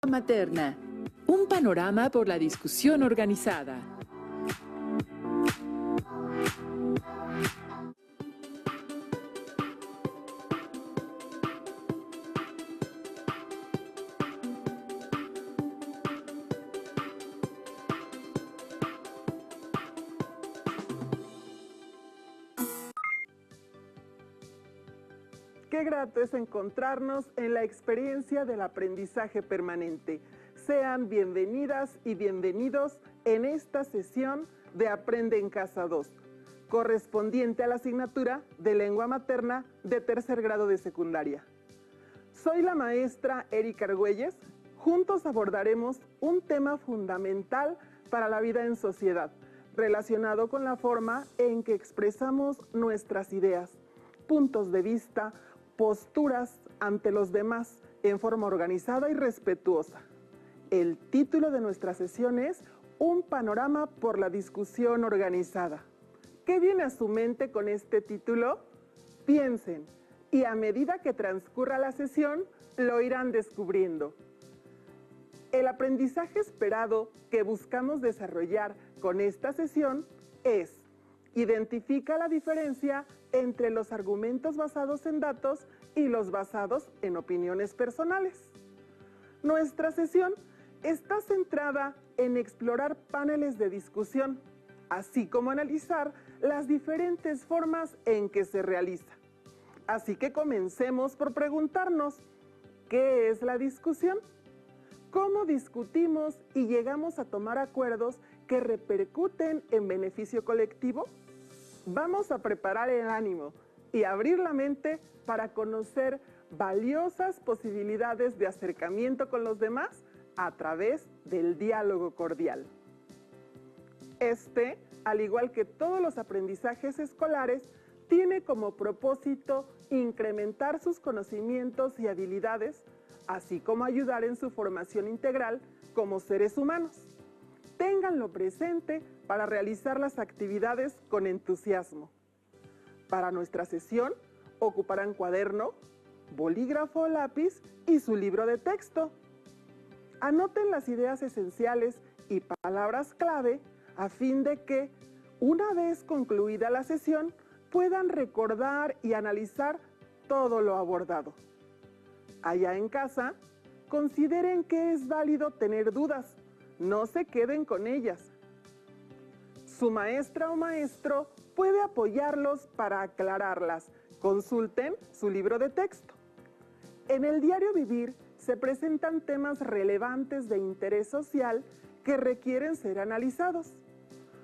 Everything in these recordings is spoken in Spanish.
Materna, un panorama por la discusión organizada. Qué grato es encontrarnos en la experiencia del aprendizaje permanente. Sean bienvenidas y bienvenidos en esta sesión de Aprende en Casa 2, correspondiente a la asignatura de Lengua Materna de tercer grado de secundaria. Soy la maestra Erika Argüelles. Juntos abordaremos un tema fundamental para la vida en sociedad, relacionado con la forma en que expresamos nuestras ideas, puntos de vista, posturas ante los demás en forma organizada y respetuosa. El título de nuestra sesión es Un panorama por la discusión organizada. ¿Qué viene a su mente con este título? Piensen, y a medida que transcurra la sesión, lo irán descubriendo. El aprendizaje esperado que buscamos desarrollar con esta sesión es: identifica la diferencia entre los argumentos basados en datos y los basados en opiniones personales. Nuestra sesión está centrada en explorar paneles de discusión, así como analizar las diferentes formas en que se realiza. Así que comencemos por preguntarnos, ¿qué es la discusión? ¿Cómo discutimos y llegamos a tomar acuerdos que repercuten en beneficio colectivo? Vamos a preparar el ánimo y abrir la mente para conocer valiosas posibilidades de acercamiento con los demás a través del diálogo cordial. Este, al igual que todos los aprendizajes escolares, tiene como propósito incrementar sus conocimientos y habilidades, así como ayudar en su formación integral como seres humanos. Ténganlo presente para realizar las actividades con entusiasmo. Para nuestra sesión, ocuparán cuaderno, bolígrafo, lápiz y su libro de texto. Anoten las ideas esenciales y palabras clave a fin de que, una vez concluida la sesión, puedan recordar y analizar todo lo abordado. Allá en casa, consideren que es válido tener dudas. No se queden con ellas. Su maestra o maestro puede apoyarlos para aclararlas. Consulten su libro de texto. En el diario vivir se presentan temas relevantes de interés social que requieren ser analizados.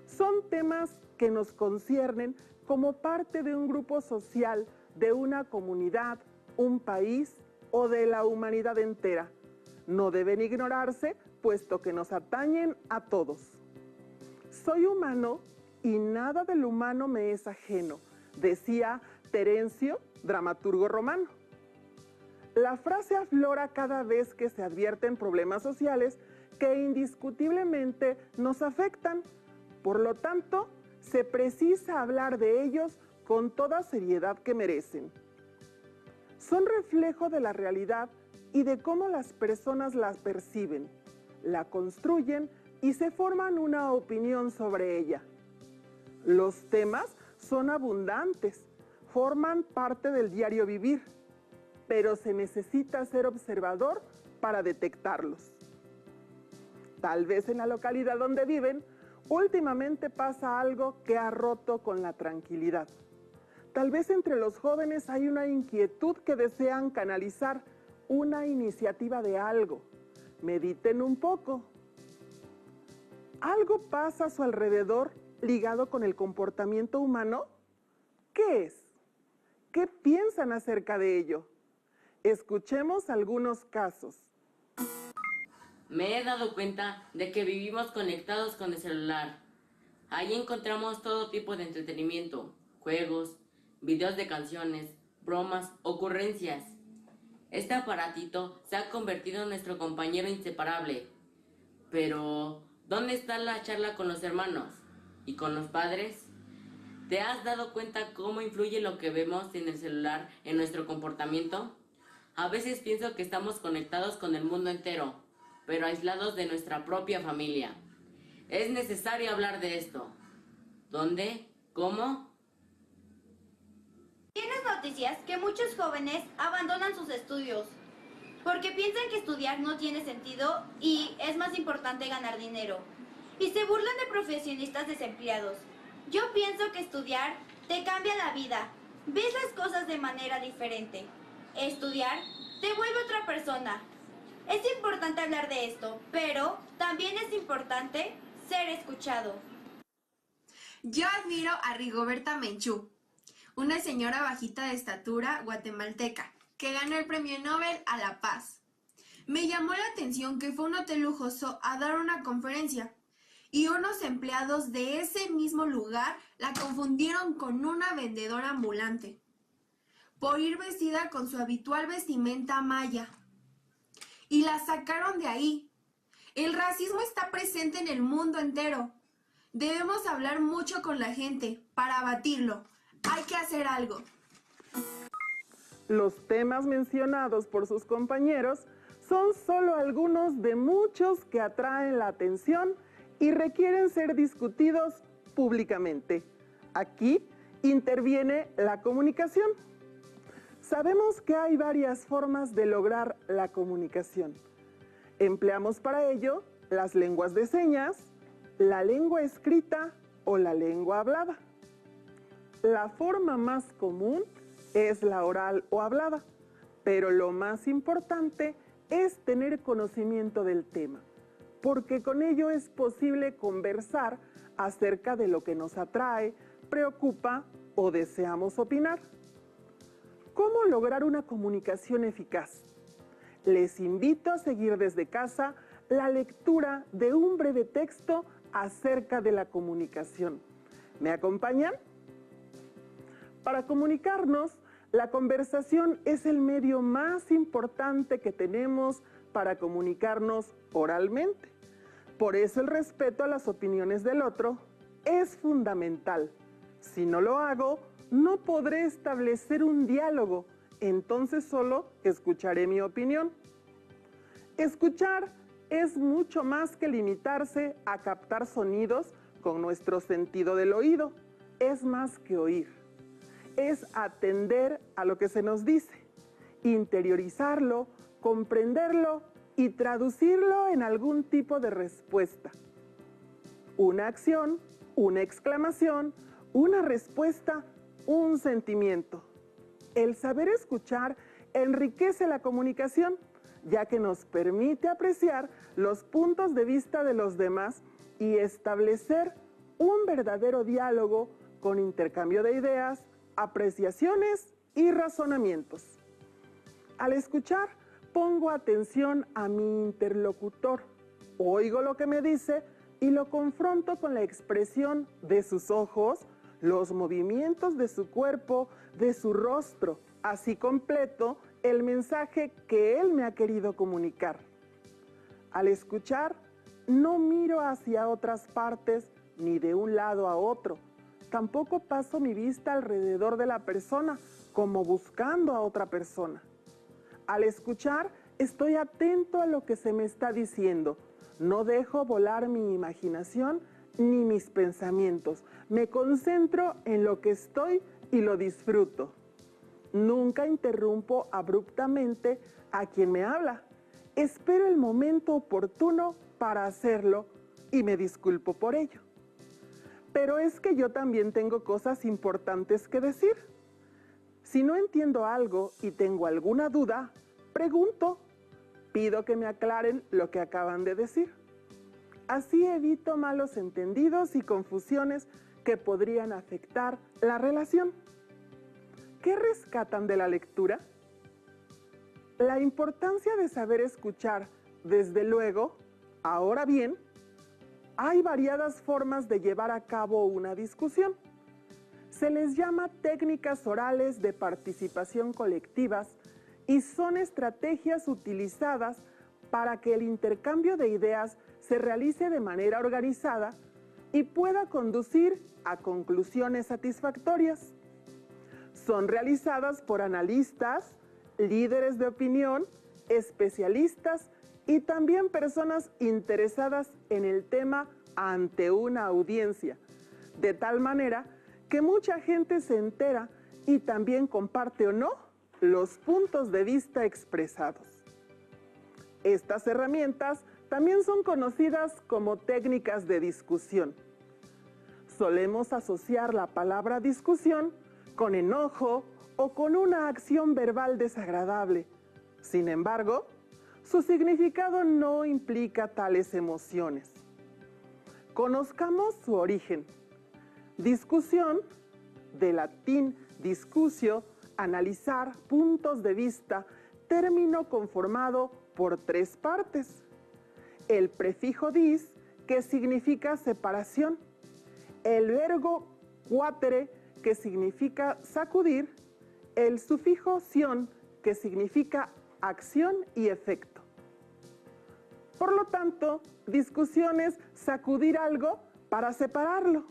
Son temas que nos conciernen como parte de un grupo social, de una comunidad, un país o de la humanidad entera. No deben ignorarse, puesto que nos atañen a todos. Soy humano y nada del humano me es ajeno, decía Terencio, dramaturgo romano. La frase aflora cada vez que se advierten problemas sociales que indiscutiblemente nos afectan. Por lo tanto, se precisa hablar de ellos con toda seriedad que merecen. Son reflejo de la realidad y de cómo las personas las perciben, la construyen y se forman una opinión sobre ella. Los temas son abundantes, forman parte del diario vivir, pero se necesita ser observador para detectarlos. Tal vez en la localidad donde viven, últimamente pasa algo que ha roto con la tranquilidad. Tal vez entre los jóvenes hay una inquietud que desean canalizar, una iniciativa de algo. Mediten un poco. ¿Algo pasa a su alrededor ligado con el comportamiento humano? ¿Qué es? ¿Qué piensan acerca de ello? Escuchemos algunos casos. Me he dado cuenta de que vivimos conectados con el celular. Ahí encontramos todo tipo de entretenimiento, juegos, videos de canciones, bromas, ocurrencias. Este aparatito se ha convertido en nuestro compañero inseparable. Pero, ¿dónde está la charla con los hermanos? ¿Y con los padres? ¿Te has dado cuenta cómo influye lo que vemos en el celular en nuestro comportamiento? A veces pienso que estamos conectados con el mundo entero, pero aislados de nuestra propia familia. Es necesario hablar de esto. ¿Dónde? ¿Cómo? Tienes noticias que muchos jóvenes abandonan sus estudios porque piensan que estudiar no tiene sentido y es más importante ganar dinero. Y se burlan de profesionistas desempleados. Yo pienso que estudiar te cambia la vida. Ves las cosas de manera diferente. Estudiar te vuelve otra persona. Es importante hablar de esto, pero también es importante ser escuchado. Yo admiro a Rigoberta Menchú, una señora bajita de estatura guatemalteca, que ganó el Premio Nobel a la Paz. Me llamó la atención que fue a un hotel lujoso a dar una conferencia, y unos empleados de ese mismo lugar la confundieron con una vendedora ambulante, por ir vestida con su habitual vestimenta maya. Y la sacaron de ahí. El racismo está presente en el mundo entero. Debemos hablar mucho con la gente para abatirlo. Hay que hacer algo. Los temas mencionados por sus compañeros son solo algunos de muchos que atraen la atención y requieren ser discutidos públicamente. Aquí interviene la comunicación. Sabemos que hay varias formas de lograr la comunicación. Empleamos para ello las lenguas de señas, la lengua escrita o la lengua hablada. La forma más común es la oral o hablada, pero lo más importante es tener conocimiento del tema, porque con ello es posible conversar acerca de lo que nos atrae, preocupa o deseamos opinar. ¿Cómo lograr una comunicación eficaz? Les invito a seguir desde casa la lectura de un breve texto acerca de la comunicación. ¿Me acompañan? Para comunicarnos, la conversación es el medio más importante que tenemos para comunicarnos oralmente. Por eso el respeto a las opiniones del otro es fundamental. Si no lo hago, no podré establecer un diálogo, entonces solo escucharé mi opinión. Escuchar es mucho más que limitarse a captar sonidos con nuestro sentido del oído. Es más que oír. Es atender a lo que se nos dice, interiorizarlo, comprenderlo y traducirlo en algún tipo de respuesta. Una acción, una exclamación, una respuesta, un sentimiento. El saber escuchar enriquece la comunicación, ya que nos permite apreciar los puntos de vista de los demás y establecer un verdadero diálogo con intercambio de ideas, apreciaciones y razonamientos. Al escuchar, pongo atención a mi interlocutor, oigo lo que me dice y lo confronto con la expresión de sus ojos, los movimientos de su cuerpo, de su rostro, así completo el mensaje que él me ha querido comunicar. Al escuchar, no miro hacia otras partes ni de un lado a otro. Tampoco paso mi vista alrededor de la persona como buscando a otra persona. Al escuchar, estoy atento a lo que se me está diciendo. No dejo volar mi imaginación ni mis pensamientos. Me concentro en lo que estoy y lo disfruto. Nunca interrumpo abruptamente a quien me habla. Espero el momento oportuno para hacerlo y me disculpo por ello. Pero es que yo también tengo cosas importantes que decir. Si no entiendo algo y tengo alguna duda, pregunto. Pido que me aclaren lo que acaban de decir. Así evito malos entendidos y confusiones que podrían afectar la relación. ¿Qué rescatan de la lectura? La importancia de saber escuchar, desde luego. Ahora bien, hay variadas formas de llevar a cabo una discusión. Se les llama técnicas orales de participación colectivas y son estrategias utilizadas para que el intercambio de ideas se realice de manera organizada y pueda conducir a conclusiones satisfactorias. Son realizadas por analistas, líderes de opinión, especialistas y también personas interesadas en el tema ante una audiencia, de tal manera que mucha gente se entera y también comparte o no los puntos de vista expresados. Estas herramientas también son conocidas como técnicas de discusión. Solemos asociar la palabra discusión con enojo o con una acción verbal desagradable. Sin embargo, su significado no implica tales emociones. Conozcamos su origen. Discusión, de latín discusio, analizar, puntos de vista, término conformado por 3 partes. El prefijo dis, que significa separación. El verbo quatere, que significa sacudir. El sufijo sion, que significa acción y efecto. Por lo tanto, discusión es sacudir algo para separarlo.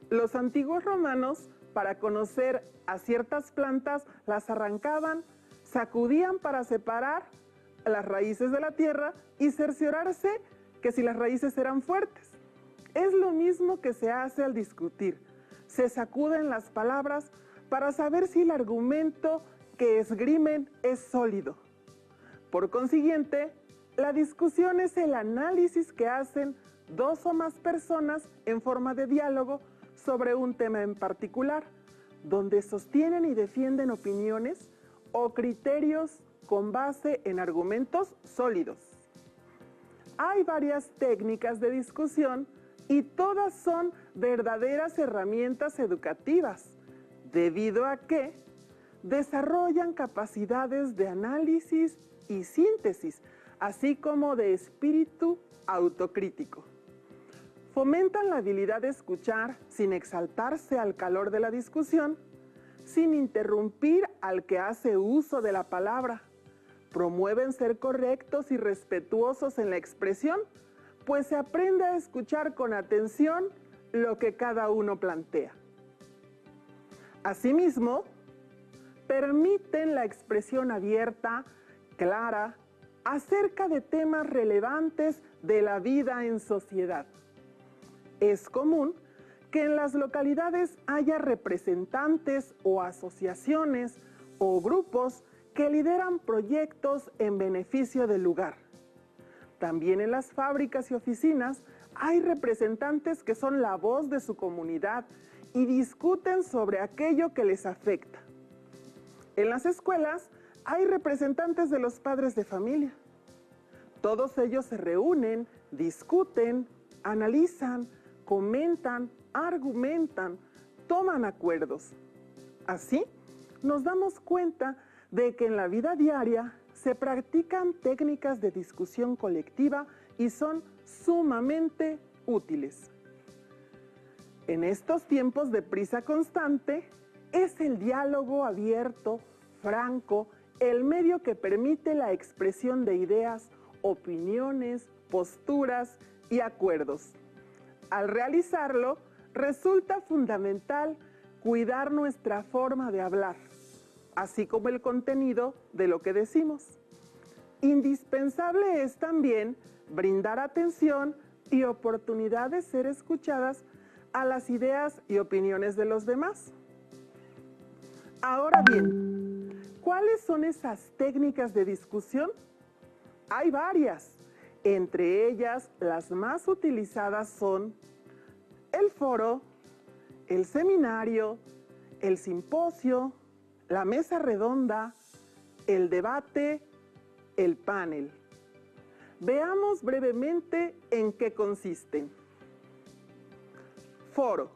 Los antiguos romanos, para conocer a ciertas plantas, las arrancaban, sacudían para separar las raíces de la tierra y cerciorarse que si las raíces eran fuertes. Es lo mismo que se hace al discutir. Se sacuden las palabras para saber si el argumento que esgrimen es sólido. Por consiguiente, la discusión es el análisis que hacen 2 o más personas en forma de diálogo sobre un tema en particular, donde sostienen y defienden opiniones o criterios con base en argumentos sólidos. Hay varias técnicas de discusión y todas son verdaderas herramientas educativas, debido a que desarrollan capacidades de análisis y síntesis, así como de espíritu autocrítico. Fomentan la habilidad de escuchar sin exaltarse al calor de la discusión, sin interrumpir al que hace uso de la palabra. Promueven ser correctos y respetuosos en la expresión, pues se aprende a escuchar con atención lo que cada uno plantea. Asimismo, permiten la expresión abierta, clara, acerca de temas relevantes de la vida en sociedad. Es común que en las localidades haya representantes o asociaciones o grupos que lideran proyectos en beneficio del lugar. También en las fábricas y oficinas hay representantes que son la voz de su comunidad y discuten sobre aquello que les afecta. En las escuelas hay representantes de los padres de familia. Todos ellos se reúnen, discuten, analizan, comentan, argumentan, toman acuerdos. Así, nos damos cuenta de que en la vida diaria se practican técnicas de discusión colectiva y son sumamente útiles. En estos tiempos de prisa constante, es el diálogo abierto, franco, el medio que permite la expresión de ideas, opiniones, posturas y acuerdos. Al realizarlo, resulta fundamental cuidar nuestra forma de hablar, así como el contenido de lo que decimos. Indispensable es también brindar atención y oportunidad de ser escuchadas a las ideas y opiniones de los demás. Ahora bien, ¿cuáles son esas técnicas de discusión? Hay varias. Entre ellas, las más utilizadas son el foro, el seminario, el simposio, la mesa redonda, el debate, el panel. Veamos brevemente en qué consisten. Foro.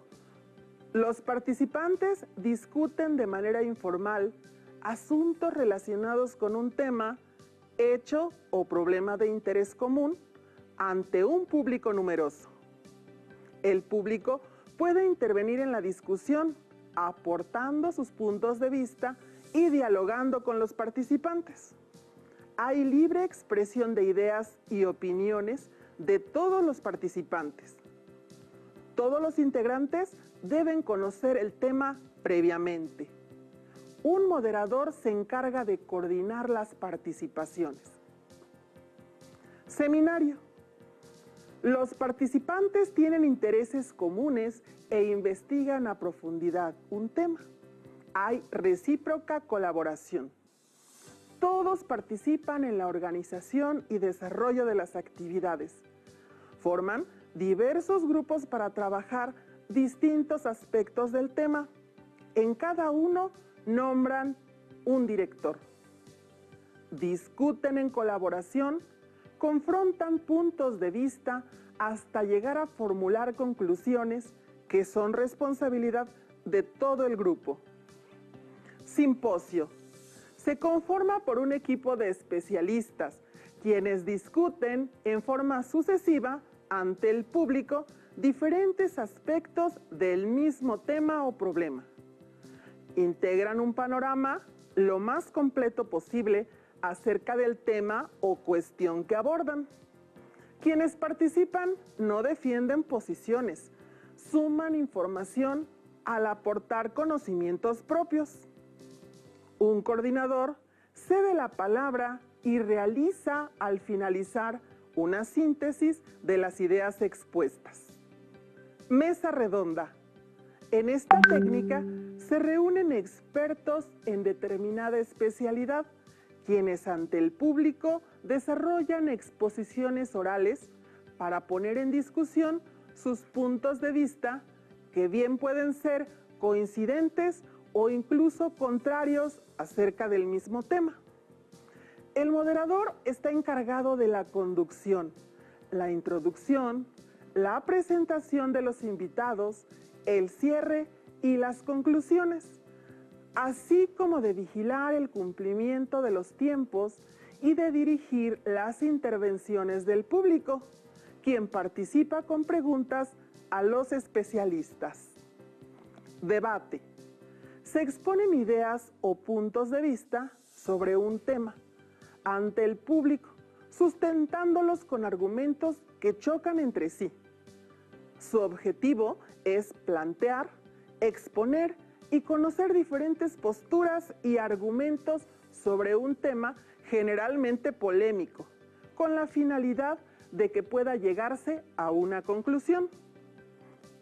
Los participantes discuten de manera informal asuntos relacionados con un tema, hecho o problema de interés común ante un público numeroso. El público puede intervenir en la discusión, aportando sus puntos de vista y dialogando con los participantes. Hay libre expresión de ideas y opiniones de todos los participantes. Todos los integrantes deben conocer el tema previamente. Un moderador se encarga de coordinar las participaciones. Seminario. Los participantes tienen intereses comunes e investigan a profundidad un tema. Hay recíproca colaboración. Todos participan en la organización y desarrollo de las actividades. Forman diversos grupos para trabajar distintos aspectos del tema. En cada uno nombran un director. Discuten en colaboración, confrontan puntos de vista hasta llegar a formular conclusiones que son responsabilidad de todo el grupo. Simposio. Se conforma por un equipo de especialistas, quienes discuten en forma sucesiva ante el público diferentes aspectos del mismo tema o problema. Integran un panorama lo más completo posible acerca del tema o cuestión que abordan. Quienes participan no defienden posiciones, suman información al aportar conocimientos propios. Un coordinador cede la palabra y realiza al finalizar una síntesis de las ideas expuestas. Mesa redonda. En esta técnica se reúnen expertos en determinada especialidad, quienes ante el público desarrollan exposiciones orales para poner en discusión sus puntos de vista, que bien pueden ser coincidentes o incluso contrarios acerca del mismo tema. El moderador está encargado de la conducción, la introducción, la presentación de los invitados, el cierre y las conclusiones, así como de vigilar el cumplimiento de los tiempos y de dirigir las intervenciones del público, quien participa con preguntas a los especialistas. Debate. Se exponen ideas o puntos de vista sobre un tema ante el público, sustentándolos con argumentos que chocan entre sí. Su objetivo es plantear, exponer y conocer diferentes posturas y argumentos sobre un tema generalmente polémico, con la finalidad de que pueda llegarse a una conclusión.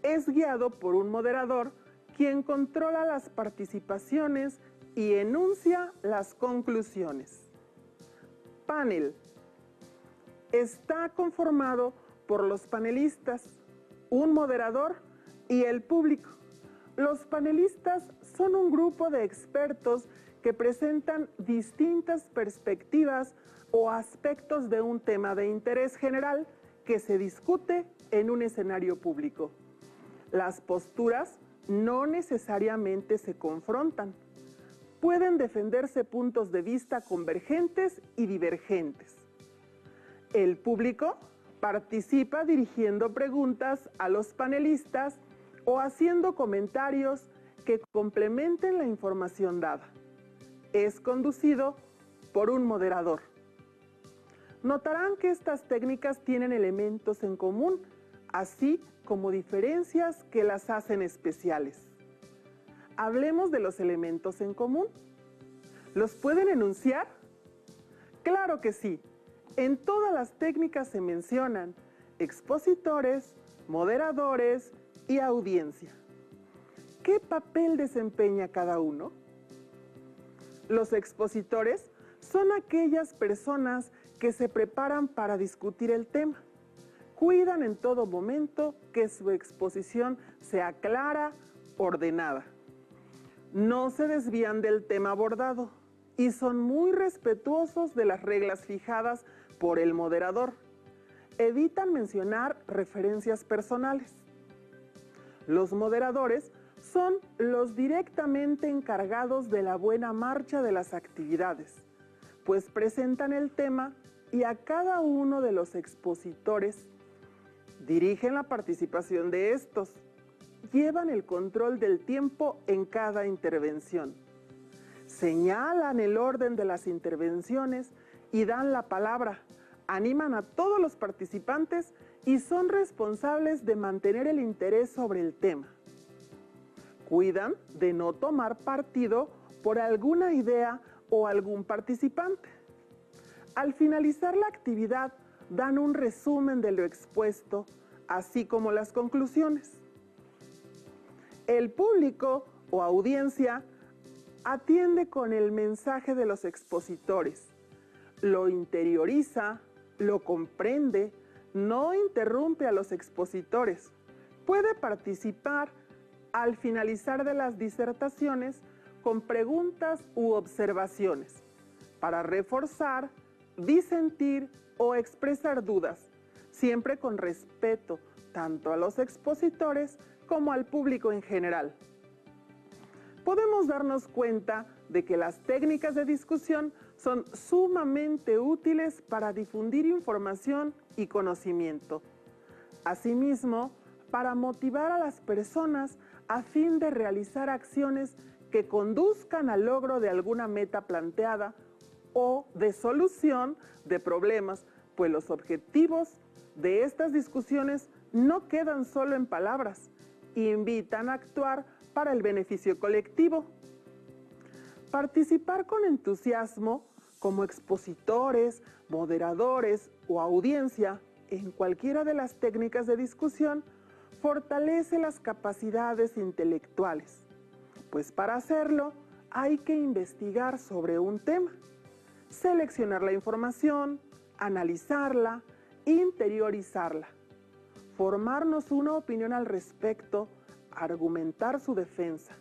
Es guiado por un moderador, quien controla las participaciones y enuncia las conclusiones. Panel. Está conformado por los panelistas, un moderador y el público. Los panelistas son un grupo de expertos que presentan distintas perspectivas o aspectos de un tema de interés general que se discute en un escenario público. Las posturas no necesariamente se confrontan. Pueden defenderse puntos de vista convergentes y divergentes. El público participa dirigiendo preguntas a los panelistas o haciendo comentarios que complementen la información dada. Es conducido por un moderador. Notarán que estas técnicas tienen elementos en común, así como diferencias que las hacen especiales. Hablemos de los elementos en común. ¿Los pueden enunciar? Claro que sí. En todas las técnicas se mencionan expositores, moderadores y audiencia. ¿Qué papel desempeña cada uno? Los expositores son aquellas personas que se preparan para discutir el tema. Cuidan en todo momento que su exposición sea clara, ordenada. No se desvían del tema abordado y son muy respetuosos de las reglas fijadas por el moderador. Evitan mencionar referencias personales. Los moderadores son los directamente encargados de la buena marcha de las actividades, pues presentan el tema y a cada uno de los expositores dirigen la participación de estos. Llevan el control del tiempo en cada intervención. Señalan el orden de las intervenciones y dan la palabra. Animan a todos los participantes y son responsables de mantener el interés sobre el tema. Cuidan de no tomar partido por alguna idea o algún participante. Al finalizar la actividad, dan un resumen de lo expuesto, así como las conclusiones. El público o audiencia atiende con el mensaje de los expositores, lo interioriza, lo comprende, no interrumpe a los expositores, puede participar al finalizar de las disertaciones con preguntas u observaciones para reforzar, disentir o expresar dudas, siempre con respeto tanto a los expositores como al público en general. Podemos darnos cuenta de que las técnicas de discusión son sumamente útiles para difundir información y conocimiento. Asimismo, para motivar a las personas a fin de realizar acciones que conduzcan al logro de alguna meta planteada o de solución de problemas, pues los objetivos de estas discusiones no quedan solo en palabras, invitan a actuar para el beneficio colectivo. Participar con entusiasmo como expositores, moderadores o audiencia en cualquiera de las técnicas de discusión fortalece las capacidades intelectuales, pues para hacerlo hay que investigar sobre un tema, seleccionar la información, analizarla, interiorizarla, formarnos una opinión al respecto, argumentar su defensa.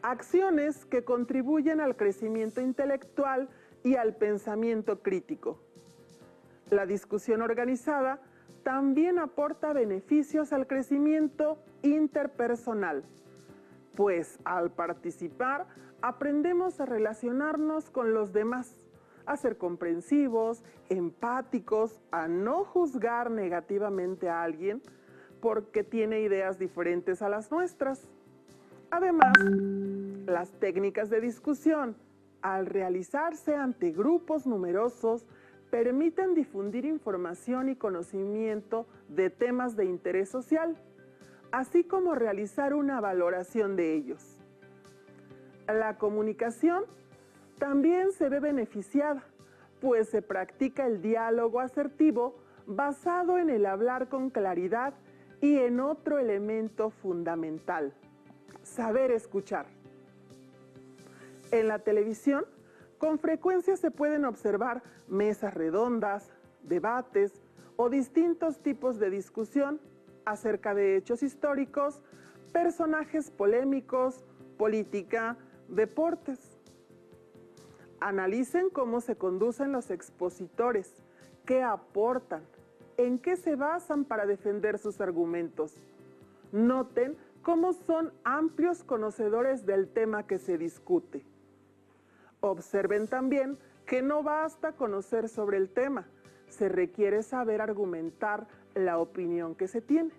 Acciones que contribuyen al crecimiento intelectual y al pensamiento crítico. La discusión organizada también aporta beneficios al crecimiento interpersonal, pues al participar aprendemos a relacionarnos con los demás, a ser comprensivos, empáticos, a no juzgar negativamente a alguien porque tiene ideas diferentes a las nuestras. Además, las técnicas de discusión, al realizarse ante grupos numerosos, permiten difundir información y conocimiento de temas de interés social, así como realizar una valoración de ellos. La comunicación también se ve beneficiada, pues se practica el diálogo asertivo basado en el hablar con claridad y en otro elemento fundamental, saber escuchar. En la televisión, con frecuencia se pueden observar mesas redondas, debates o distintos tipos de discusión acerca de hechos históricos, personajes polémicos, política, deportes. Analicen cómo se conducen los expositores, qué aportan, en qué se basan para defender sus argumentos. Noten cómo son amplios conocedores del tema que se discute. Observen también que no basta conocer sobre el tema, se requiere saber argumentar la opinión que se tiene.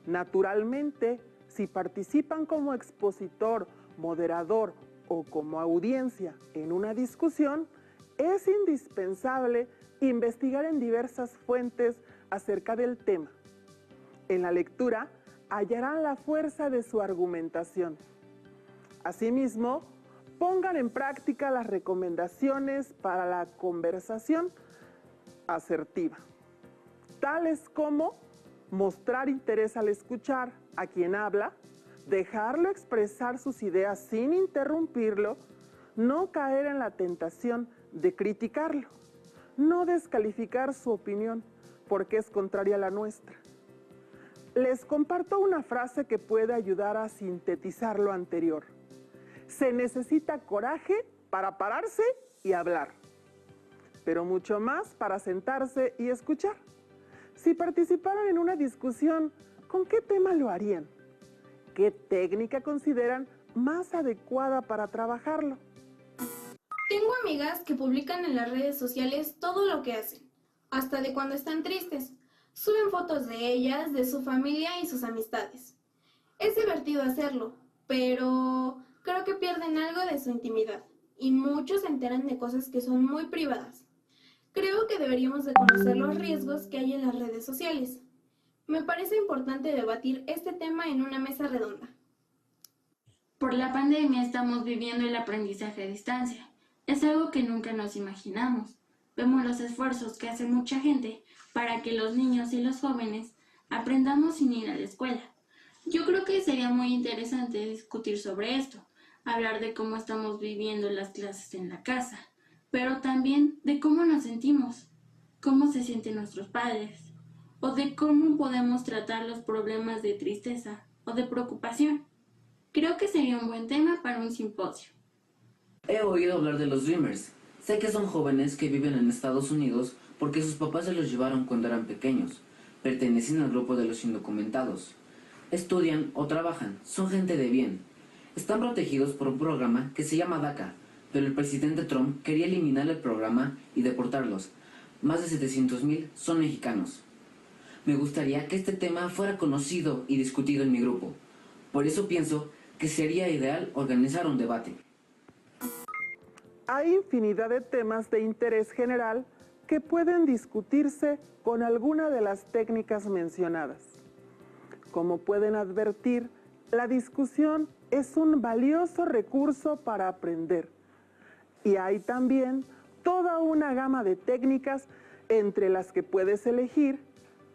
Naturalmente, si participan como expositor, moderador o como audiencia en una discusión, es indispensable investigar en diversas fuentes acerca del tema. En la lectura hallarán la fuerza de su argumentación. Asimismo, pongan en práctica las recomendaciones para la conversación asertiva, tales como mostrar interés al escuchar a quien habla, dejarlo expresar sus ideas sin interrumpirlo, no caer en la tentación de criticarlo, no descalificar su opinión porque es contraria a la nuestra. Les comparto una frase que puede ayudar a sintetizar lo anterior. Se necesita coraje para pararse y hablar, pero mucho más para sentarse y escuchar. Si participaran en una discusión, ¿con qué tema lo harían? ¿Qué técnica consideran más adecuada para trabajarlo? Tengo amigas que publican en las redes sociales todo lo que hacen, hasta de cuando están tristes. Suben fotos de ellas, de su familia y sus amistades. Es divertido hacerlo, pero creo que pierden algo de su intimidad y muchos se enteran de cosas que son muy privadas. Creo que deberíamos de conocer los riesgos que hay en las redes sociales. Me parece importante debatir este tema en una mesa redonda. Por la pandemia estamos viviendo el aprendizaje a distancia. Es algo que nunca nos imaginamos. vemos los esfuerzos que hace mucha gente para que los niños y los jóvenes aprendamos sin ir a la escuela. Yo creo que sería muy interesante discutir sobre esto, hablar de cómo estamos viviendo las clases en la casa, pero también de cómo nos sentimos, cómo se sienten nuestros padres, o de cómo podemos tratar los problemas de tristeza o de preocupación. Creo que sería un buen tema para un simposio. He oído hablar de los Dreamers. Sé que son jóvenes que viven en Estados Unidos porque sus papás se los llevaron cuando eran pequeños. Pertenecen al grupo de los indocumentados. Estudian o trabajan, son gente de bien. Están protegidos por un programa que se llama DACA, pero el presidente Trump quería eliminar el programa y deportarlos. Más de 700,000 son mexicanos. Me gustaría que este tema fuera conocido y discutido en mi grupo. Por eso pienso que sería ideal organizar un debate. Hay infinidad de temas de interés general que pueden discutirse con alguna de las técnicas mencionadas. Como pueden advertir, la discusión es un valioso recurso para aprender. Y hay también toda una gama de técnicas entre las que puedes elegir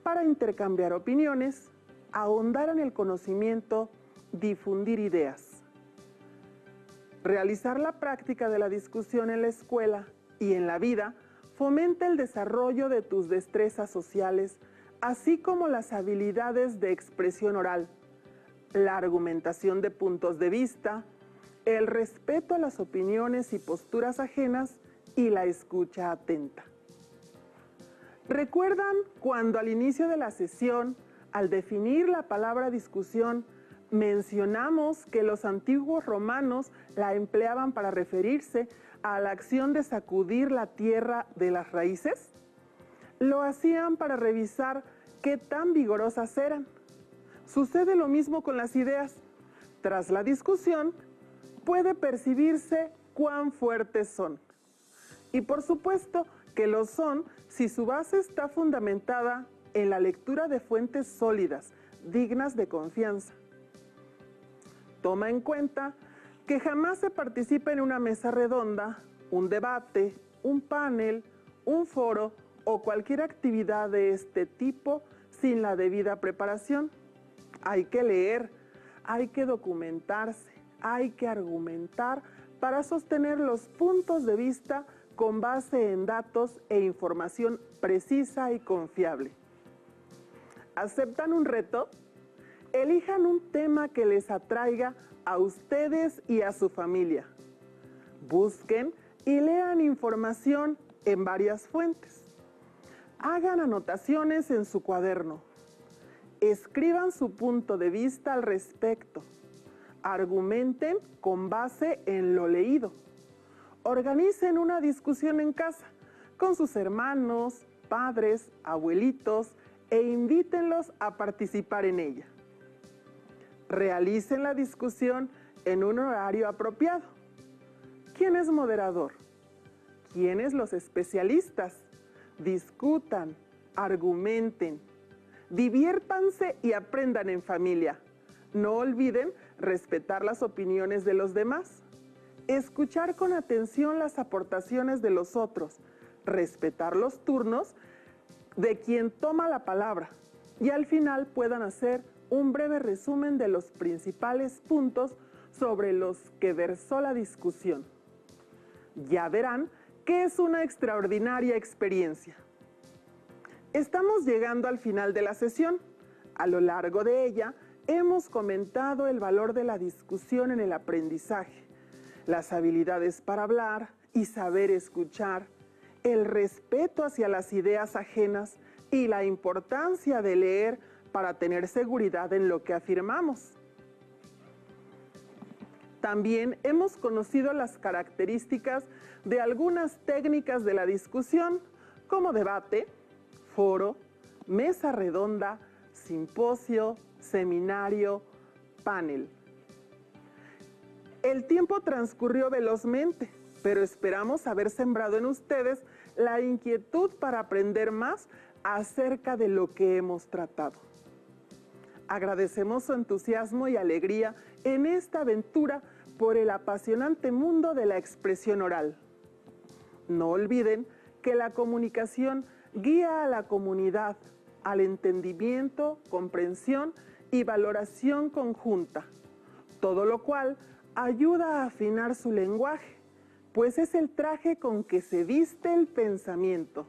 para intercambiar opiniones, ahondar en el conocimiento, difundir ideas. Realizar la práctica de la discusión en la escuela y en la vida fomenta el desarrollo de tus destrezas sociales, así como las habilidades de expresión oral, la argumentación de puntos de vista, el respeto a las opiniones y posturas ajenas y la escucha atenta. ¿Recuerdan cuando al inicio de la sesión, al definir la palabra discusión, mencionamos que los antiguos romanos la empleaban para referirse a la acción de sacudir la tierra de las raíces? Lo hacían para revisar qué tan vigorosas eran. Sucede lo mismo con las ideas. Tras la discusión, puede percibirse cuán fuertes son. Y por supuesto que lo son si su base está fundamentada en la lectura de fuentes sólidas, dignas de confianza. Toma en cuenta que jamás se participa en una mesa redonda, un debate, un panel, un foro o cualquier actividad de este tipo sin la debida preparación. Hay que leer, hay que documentarse, hay que argumentar para sostener los puntos de vista con base en datos e información precisa y confiable. ¿Aceptan un reto? Elijan un tema que les atraiga a ustedes y a su familia. Busquen y lean información en varias fuentes. Hagan anotaciones en su cuaderno. Escriban su punto de vista al respecto. Argumenten con base en lo leído. Organicen una discusión en casa con sus hermanos, padres, abuelitos e invítenlos a participar en ella. Realicen la discusión en un horario apropiado. ¿Quién es moderador? ¿Quiénes los especialistas? Discutan, argumenten, diviértanse y aprendan en familia. No olviden respetar las opiniones de los demás, escuchar con atención las aportaciones de los otros, respetar los turnos de quien toma la palabra y al final puedan hacer un breve resumen de los principales puntos sobre los que versó la discusión. Ya verán que es una extraordinaria experiencia. Estamos llegando al final de la sesión. A lo largo de ella, hemos comentado el valor de la discusión en el aprendizaje, las habilidades para hablar y saber escuchar, el respeto hacia las ideas ajenas y la importancia de leer para tener seguridad en lo que afirmamos. También hemos conocido las características de algunas técnicas de la discusión, como debate, foro, mesa redonda, simposio, seminario, panel. El tiempo transcurrió velozmente, pero esperamos haber sembrado en ustedes la inquietud para aprender más acerca de lo que hemos tratado. Agradecemos su entusiasmo y alegría en esta aventura por el apasionante mundo de la expresión oral. No olviden que la comunicación guía a la comunidad al entendimiento, comprensión y valoración conjunta, todo lo cual ayuda a afinar su lenguaje, pues es el traje con que se viste el pensamiento.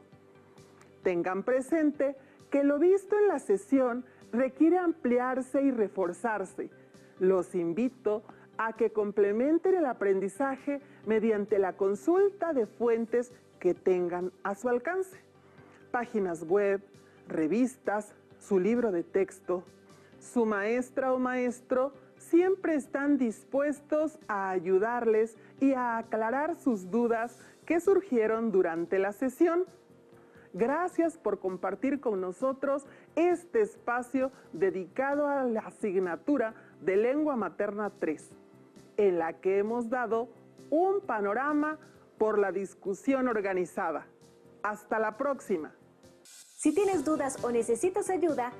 Tengan presente que lo visto en la sesión requiere ampliarse y reforzarse. Los invito a que complementen el aprendizaje mediante la consulta de fuentes que tengan a su alcance. Páginas web, revistas, su libro de texto. Su maestra o maestro siempre están dispuestos a ayudarles y a aclarar sus dudas que surgieron durante la sesión. Gracias por compartir con nosotros este espacio dedicado a la asignatura de Lengua Materna 3, en la que hemos dado un panorama por la discusión organizada. Hasta la próxima. Si tienes dudas o necesitas ayuda,